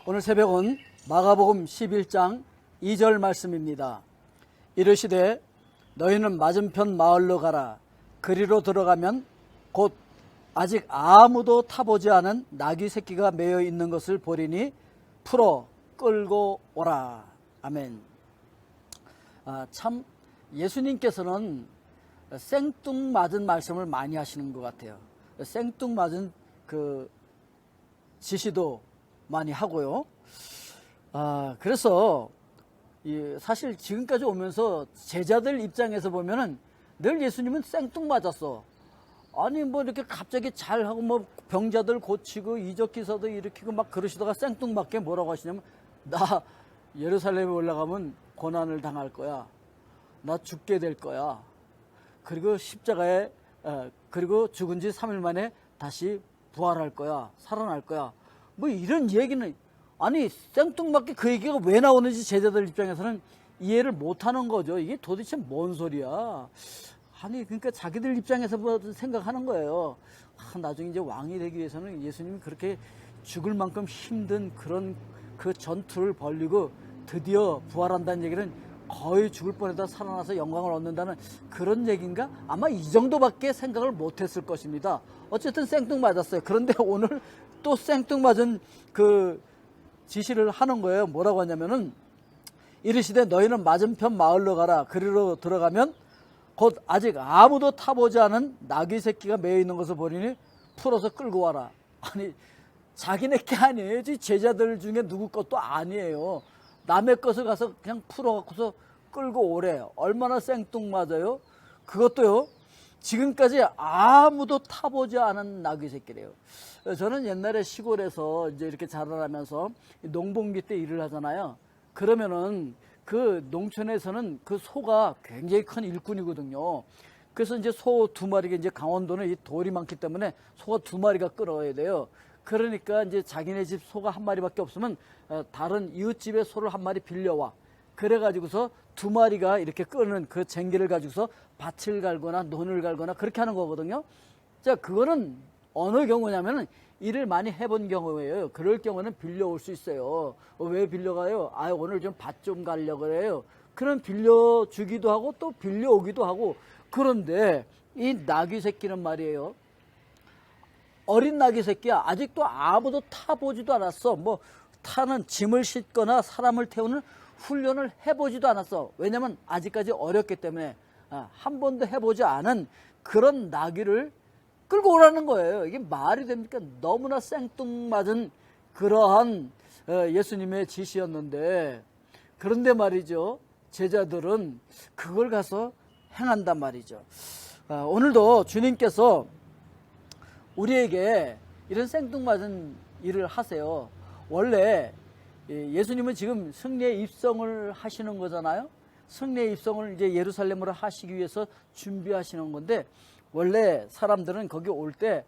오늘 새벽은 마가복음 11장 2절 말씀입니다. 이르시되 너희는 맞은편 마을로 가라. 그리로 들어가면 곧 아직 아무도 타보지 않은 나귀 새끼가 매여 있는 것을 보리니 풀어 끌고 오라. 아멘. 참 예수님께서는 생뚱맞은 말씀을 많이 하시는 것 같아요. 생뚱맞은 그 지시도 많이 하고요. 그래서 사실 지금까지 오면서 제자들 입장에서 보면은 늘 예수님은 생뚱맞았어. 아니 뭐 이렇게 갑자기 잘하고 뭐 병자들 고치고 이적 기사도 일으키고 막 그러시다가 생뚱맞게 뭐라고 하시냐면, 나 예루살렘에 올라가면 고난을 당할 거야. 나 죽게 될 거야. 그리고 십자가에 그리고 죽은 지 3일 만에 다시 부활할 거야. 살아날 거야. 뭐 이런 얘기는, 아니 생뚱맞게 그 얘기가 왜 나오는지 제자들 입장에서는 이해를 못하는 거죠. 이게 도대체 뭔 소리야. 아니 그러니까 자기들 입장에서 생각하는 거예요. 나중에 이제 왕이 되기 위해서는 예수님이 그렇게 죽을 만큼 힘든 그런 그 전투를 벌리고 드디어 부활한다는 얘기는 거의 죽을 뻔해다 살아나서 영광을 얻는다는 그런 얘기인가? 아마 이 정도밖에 생각을 못했을 것입니다. 어쨌든 생뚱맞았어요. 그런데 오늘 또 생뚱맞은 그 지시를 하는 거예요. 뭐라고 하냐면은, 이르시되 너희는 맞은편 마을로 가라. 그리로 들어가면 곧 아직 아무도 타보지 않은 나귀 새끼가 매여 있는 것을 보리니 풀어서 끌고 와라. 아니 자기네 게 아니에요. 제자들 중에 누구 것도 아니에요. 남의 것을 가서 그냥 풀어갖고서 끌고 오래. 얼마나 생뚱맞아요. 그것도요, 지금까지 아무도 타보지 않은 나귀 새끼래요. 저는 옛날에 시골에서 이제 이렇게 자라나면서 농번기 때 일을 하잖아요. 그러면은 그 농촌에서는 그 소가 굉장히 큰 일꾼이거든요. 그래서 이제 소 2마리가, 이제 강원도는 이 돌이 많기 때문에 소가 2마리가 끌어야 돼요. 그러니까 이제 자기네 집 소가 1마리밖에 없으면 다른 이웃집의 소를 1마리 빌려와. 그래가지고서 2마리가 이렇게 끄는 그 쟁기를 가지고서 밭을 갈거나 논을 갈거나 그렇게 하는 거거든요. 자, 그거는 어느 경우냐면은 일을 많이 해본 경우예요. 그럴 경우는 빌려올 수 있어요. 왜 빌려가요? 오늘 좀 밭 좀 가려고 그래요. 그럼 빌려주기도 하고 또 빌려오기도 하고. 그런데 이 나귀 새끼는 말이에요, 어린 나귀 새끼야. 아직도 아무도 타보지도 않았어. 뭐 타는 짐을 싣거나 사람을 태우는 훈련을 해보지도 않았어. 왜냐면 아직까지 어렸기 때문에 한 번도 해보지 않은 그런 나귀를 끌고 오라는 거예요. 이게 말이 됩니까? 너무나 생뚱맞은 그러한 예수님의 지시였는데, 그런데 말이죠, 제자들은 그걸 가서 행한단 말이죠. 오늘도 주님께서 우리에게 이런 생뚱맞은 일을 하세요. 원래 예수님은 지금 승리의 입성을 하시는 거잖아요. 승리의 입성을 이제 예루살렘으로 하시기 위해서 준비하시는 건데, 원래 사람들은 거기 올 때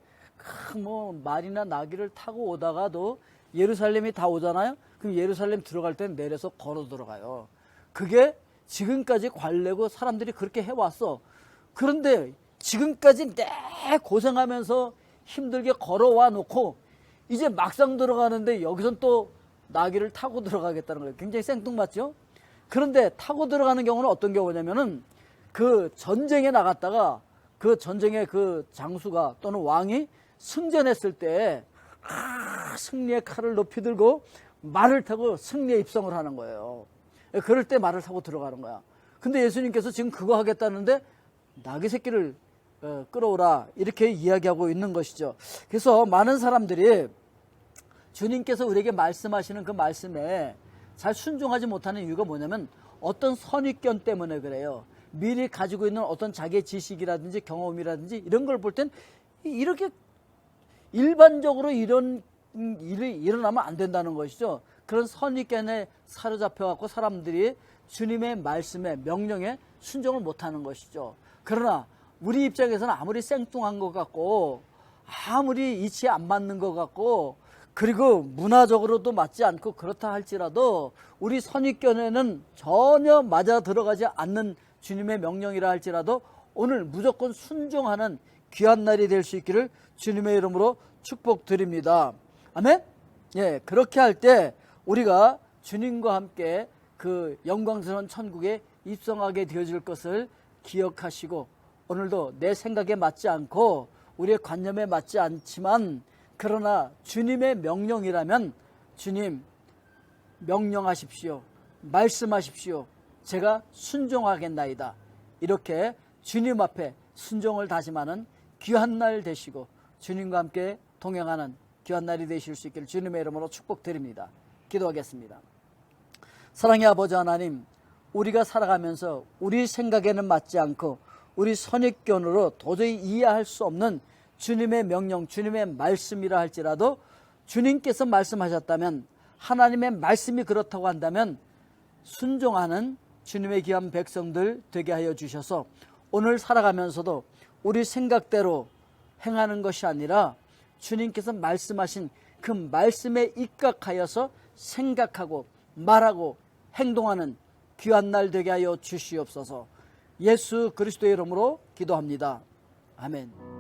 뭐 말이나 나귀를 타고 오다가도 예루살렘이 다 오잖아요. 그럼 예루살렘 들어갈 때는 내려서 걸어 들어가요. 그게 지금까지 관례고 사람들이 그렇게 해왔어. 그런데 지금까지 내 고생하면서 힘들게 걸어와 놓고 이제 막상 들어가는데 여기선 또 나귀를 타고 들어가겠다는 거예요. 굉장히 생뚱맞죠? 그런데 타고 들어가는 경우는 어떤 경우냐면은, 그 전쟁에 나갔다가 그 전쟁의 그 장수가 또는 왕이 승전했을 때 승리의 칼을 높이 들고 말을 타고 승리의 입성을 하는 거예요. 그럴 때 말을 타고 들어가는 거야. 근데 예수님께서 지금 그거 하겠다는데 나귀 새끼를 끌어오라, 이렇게 이야기하고 있는 것이죠. 그래서 많은 사람들이 주님께서 우리에게 말씀하시는 그 말씀에 잘 순종하지 못하는 이유가 뭐냐면, 어떤 선입견 때문에 그래요. 미리 가지고 있는 어떤 자기의 지식이라든지 경험이라든지 이런 걸 볼 땐 이렇게 일반적으로 이런 일이 일어나면 안 된다는 것이죠. 그런 선입견에 사로잡혀 갖고 사람들이 주님의 말씀에, 명령에 순종을 못하는 것이죠. 그러나 우리 입장에서는 아무리 생뚱한 것 같고 아무리 이치에 안 맞는 것 같고 그리고 문화적으로도 맞지 않고 그렇다 할지라도 우리 선입견에는 전혀 맞아 들어가지 않는 주님의 명령이라 할지라도 오늘 무조건 순종하는 귀한 날이 될 수 있기를 주님의 이름으로 축복드립니다. 아멘? 예, 그렇게 할 때 우리가 주님과 함께 그 영광스러운 천국에 입성하게 되어질 것을 기억하시고, 오늘도 내 생각에 맞지 않고 우리의 관념에 맞지 않지만, 그러나 주님의 명령이라면 주님 명령하십시오, 말씀하십시오, 제가 순종하겠나이다, 이렇게 주님 앞에 순종을 다짐하는 귀한 날 되시고 주님과 함께 동행하는 귀한 날이 되실 수 있기를 주님의 이름으로 축복드립니다. 기도하겠습니다. 사랑의 아버지 하나님, 우리가 살아가면서 우리 생각에는 맞지 않고 우리 선입견으로 도저히 이해할 수 없는 주님의 명령, 주님의 말씀이라 할지라도 주님께서 말씀하셨다면, 하나님의 말씀이 그렇다고 한다면 순종하는 주님의 귀한 백성들 되게 하여 주셔서 오늘 살아가면서도 우리 생각대로 행하는 것이 아니라 주님께서 말씀하신 그 말씀에 입각하여서 생각하고 말하고 행동하는 귀한 날 되게 하여 주시옵소서. 예수 그리스도의 이름으로 기도합니다. 아멘.